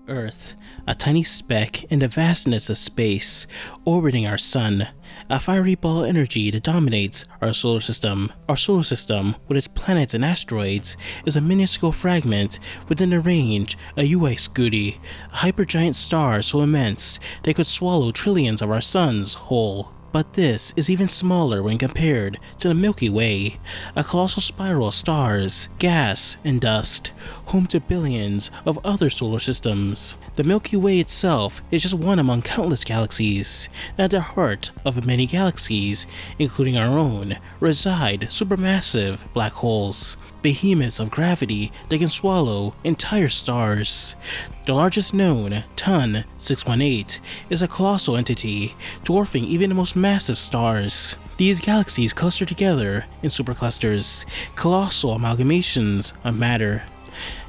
Earth, a tiny speck in the vastness of space, orbiting our sun, a fiery ball of energy that dominates our solar system. Our solar system, with its planets and asteroids, is a minuscule fragment within the range of UA Scuti, a hypergiant star so immense that it could swallow trillions of our suns whole. But this is even smaller when compared to the Milky Way, a colossal spiral of stars, gas, and dust, home to billions of other solar systems. The Milky Way itself is just one among countless galaxies, and at the heart of many galaxies, including our own, reside supermassive black holes, behemoths of gravity that can swallow entire stars. The largest known, Ton 618, is a colossal entity, dwarfing even the most massive stars. These galaxies cluster together in superclusters, colossal amalgamations of matter.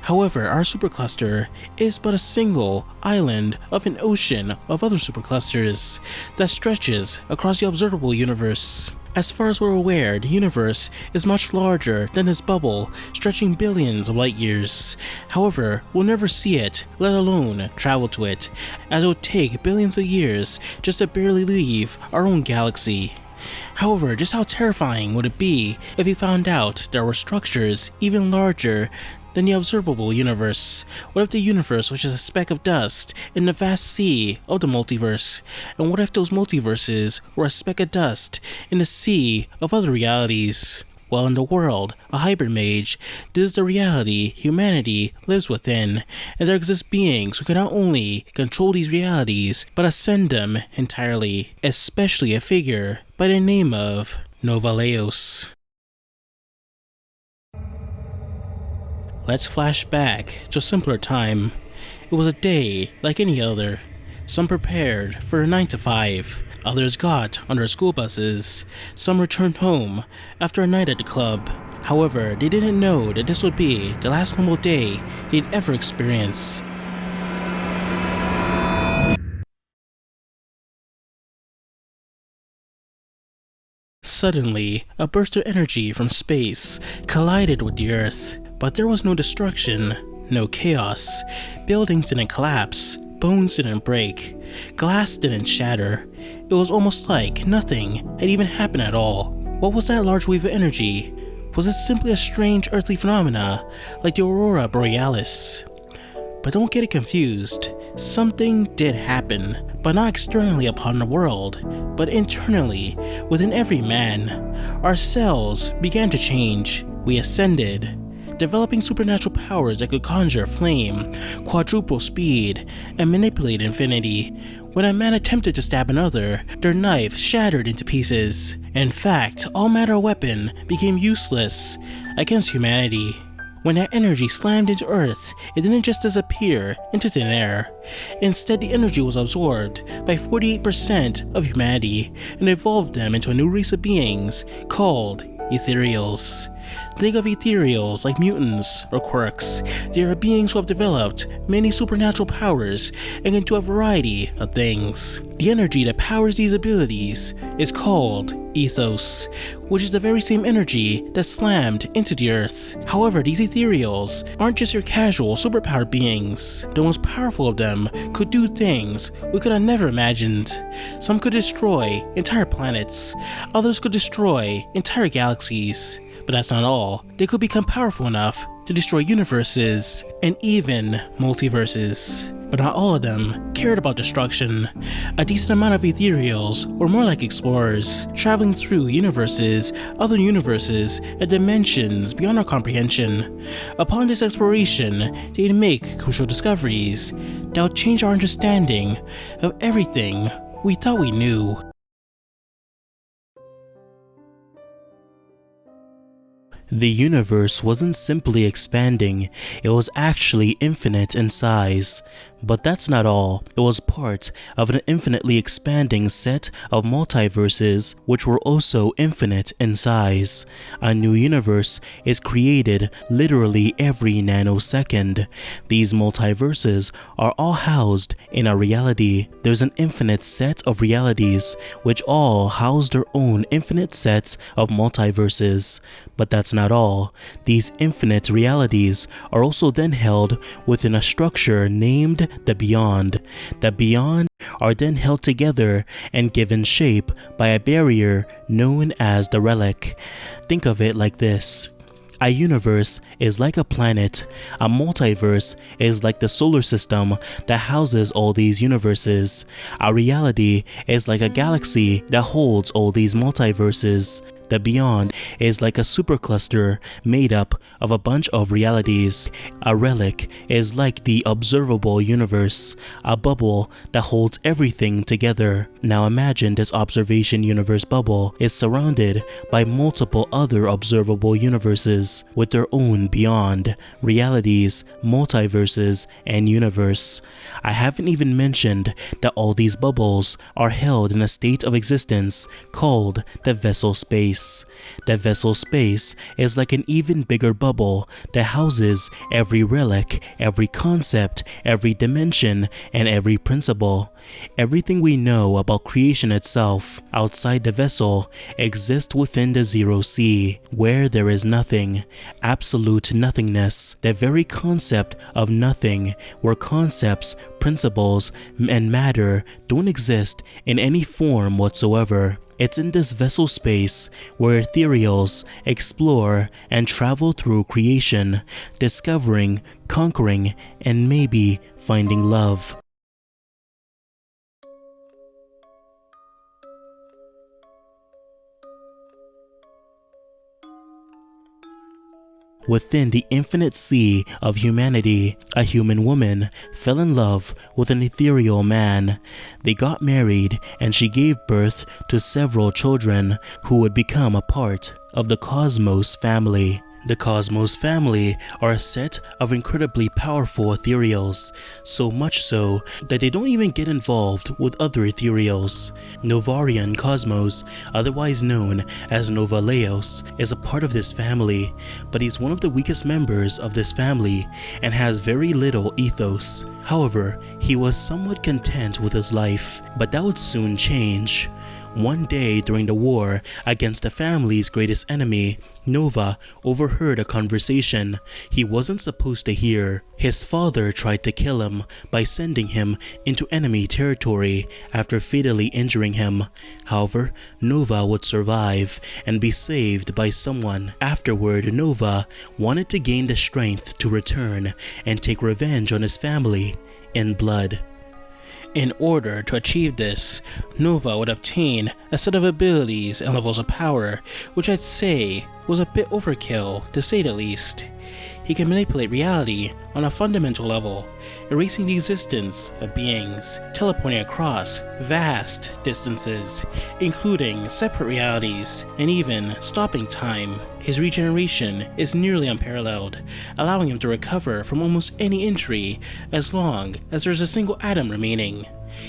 However, our supercluster is but a single island of an ocean of other superclusters that stretches across the observable universe. As far as we're aware, the universe is much larger than this bubble, stretching billions of light years. However, we'll never see it, let alone travel to it, as it would take billions of years just to barely leave our own galaxy. However, just how terrifying would it be if we found out there were structures even larger than the observable universe? What if the universe was just a speck of dust in the vast sea of the multiverse? And what if those multiverses were a speck of dust in the sea of other realities? Well, in the world, a hybrid mage, this is the reality humanity lives within, and there exist beings who can not only control these realities, but ascend them entirely, especially a figure by the name of Nova Laos. Let's flash back to a simpler time. It was a day like any other. Some prepared for a 9 to 5, others got on their school buses, some returned home after a night at the club. However, they didn't know that this would be the last normal day they'd ever experience. Suddenly, a burst of energy from space collided with the Earth. But there was no destruction, no chaos. Buildings didn't collapse, bones didn't break, glass didn't shatter. It was almost like nothing had even happened at all. What was that large wave of energy? Was it simply a strange earthly phenomena like the aurora borealis? But don't get it confused. Something did happen, but not externally upon the world, but internally, within every man. Our cells began to change. We ascended, developing supernatural powers that could conjure flame, quadruple speed, and manipulate infinity. When a man attempted to stab another, their knife shattered into pieces. In fact, all matter of weapon became useless against humanity. When that energy slammed into Earth, it didn't just disappear into thin air. Instead, the energy was absorbed by 48% of humanity and evolved them into a new race of beings called ethereals. Think of ethereals like mutants or quirks. They are beings who have developed many supernatural powers and can do a variety of things. The energy that powers these abilities is called ethos, which is the very same energy that slammed into the Earth. However, these ethereals aren't just your casual superpowered beings. The most powerful of them could do things we could have never imagined. Some could destroy entire planets, others could destroy entire galaxies. But that's not all. They could become powerful enough to destroy universes and even multiverses. But not all of them cared about destruction. A decent amount of ethereals were more like explorers, traveling through universes, other universes, and dimensions beyond our comprehension. Upon this exploration, they'd make crucial discoveries that would change our understanding of everything we thought we knew. The universe wasn't simply expanding, it was actually infinite in size. But that's not all. It was part of an infinitely expanding set of multiverses, which were also infinite in size. A new universe is created literally every nanosecond. These multiverses are all housed in a reality. There's an infinite set of realities, which all house their own infinite sets of multiverses. But that's not all. These infinite realities are also then held within a structure named the beyond. The beyond are then held together and given shape by a barrier known as the relic. Think of it like this. A universe is like a planet. A multiverse is like the solar system that houses all these universes. A reality is like a galaxy that holds all these multiverses. The beyond is like a supercluster made up of a bunch of realities. A relic is like the observable universe, a bubble that holds everything together. Now imagine this observation universe bubble is surrounded by multiple other observable universes with their own beyond, realities, multiverses, and universe. I haven't even mentioned that all these bubbles are held in a state of existence called the vessel space. The vessel space is like an even bigger bubble that houses every relic, every concept, every dimension, and every principle. Everything we know about creation itself outside the vessel exists within the zero sea, where there is nothing, absolute nothingness, the very concept of nothing, where concepts, principles, and matter don't exist in any form whatsoever. It's in this vessel space where ethereals explore and travel through creation, discovering, conquering, and maybe finding love. Within the infinite sea of humanity, a human woman fell in love with an ethereal man. They got married and she gave birth to several children who would become a part of the Cosmos family. The Cosmos family are a set of incredibly powerful ethereals, so much so that they don't even get involved with other ethereals. Novarian Cosmos, otherwise known as Nova Laos, is a part of this family, but he's one of the weakest members of this family and has very little ethos. However, he was somewhat content with his life, but that would soon change. One day during the war against the family's greatest enemy, Nova overheard a conversation he wasn't supposed to hear. His father tried to kill him by sending him into enemy territory after fatally injuring him. However, Nova would survive and be saved by someone. Afterward, Nova wanted to gain the strength to return and take revenge on his family in blood. In order to achieve this, Nova would obtain a set of abilities and levels of power, which I'd say was a bit overkill, to say the least. He can manipulate reality on a fundamental level, erasing the existence of beings, teleporting across vast distances, including separate realities, and even stopping time. His regeneration is nearly unparalleled, allowing him to recover from almost any injury as long as there's a single atom remaining.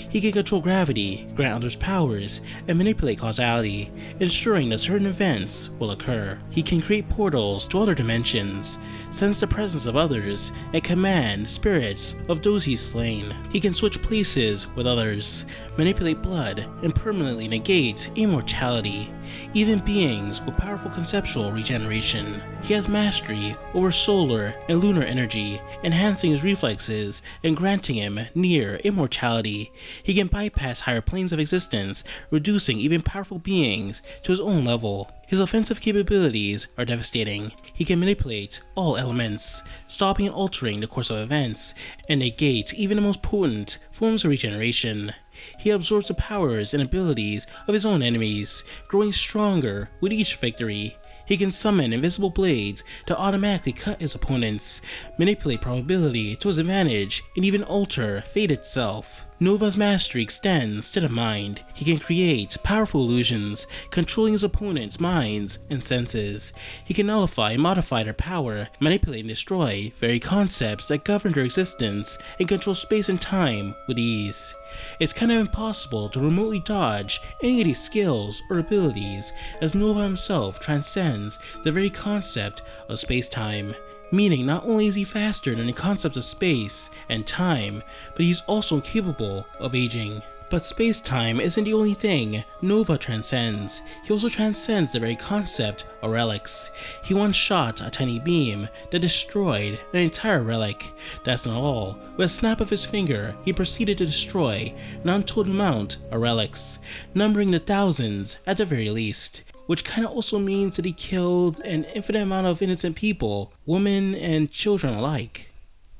He can control gravity, grant others powers, and manipulate causality, ensuring that certain events will occur. He can create portals to other dimensions, sense the presence of others, and command spirits of those he's slain. He can switch places with others, manipulate blood, and permanently negate immortality, even beings with powerful conceptual regeneration. He has mastery over solar and lunar energy, enhancing his reflexes and granting him near immortality. He can bypass higher planes of existence, reducing even powerful beings to his own level. His offensive capabilities are devastating. He can manipulate all elements, stopping and altering the course of events, and negate even the most potent forms of regeneration. He absorbs the powers and abilities of his own enemies, growing stronger with each victory. He can summon invisible blades to automatically cut his opponents, manipulate probability to his advantage, and even alter fate itself. Nova's mastery extends to the mind. He can create powerful illusions, controlling his opponent's minds and senses. He can nullify and modify their power, manipulate and destroy very concepts that govern their existence, and control space and time with ease. It's kind of impossible to remotely dodge any of these skills or abilities, as Nova himself transcends the very concept of space-time. Meaning not only is he faster than the concept of space and time, but he's also capable of aging. But space-time isn't the only thing Nova transcends. He also transcends the very concept of relics. He once shot a tiny beam that destroyed an entire relic. That's not all. With a snap of his finger, he proceeded to destroy an untold amount of relics, numbering the thousands at the very least. Which kinda also means that he killed an infinite amount of innocent people, women and children alike.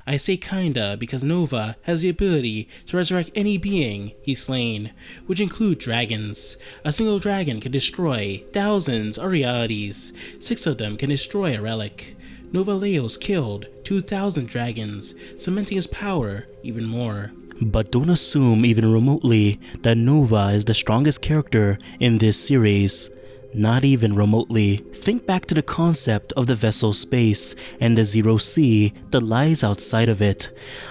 I say kinda because Nova has the ability to resurrect any being he's slain, which include dragons. A single dragon can destroy thousands of realities. 6 of them can destroy a relic. Nova Laos killed 2,000 dragons, cementing his power even more. But don't assume even remotely that Nova is the strongest character in this series. Not even remotely. Think back to the concept of the vessel space and the zero C that lies outside of it.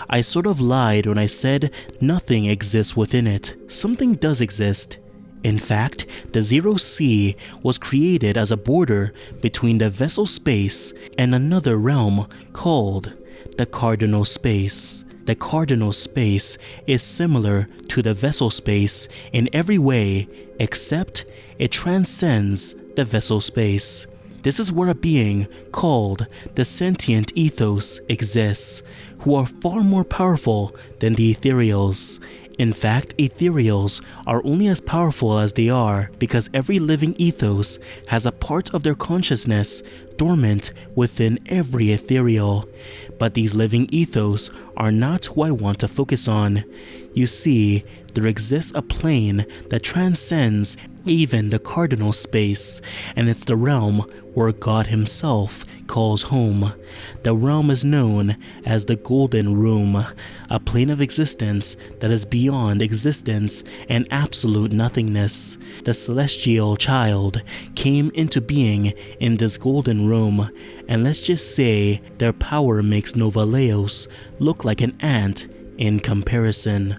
I sort of lied when I said nothing exists within it. Something does exist. In fact, the zero C was created as a border between the vessel space and another realm called the cardinal space. The cardinal space is similar to the vessel space in every way except it transcends the vessel space. This is where a being called the sentient ethos exists, who are far more powerful than the ethereals. In fact, ethereals are only as powerful as they are because every living ethos has a part of their consciousness dormant within every ethereal. But these living ethos are not who I want to focus on. You see, there exists a plane that transcends even the cardinal space, and it's the realm where God himself calls home. The realm is known as the Golden Room, a plane of existence that is beyond existence and absolute nothingness. The celestial child came into being in this Golden Room, and let's just say their power makes Nova Laos look like an ant in comparison.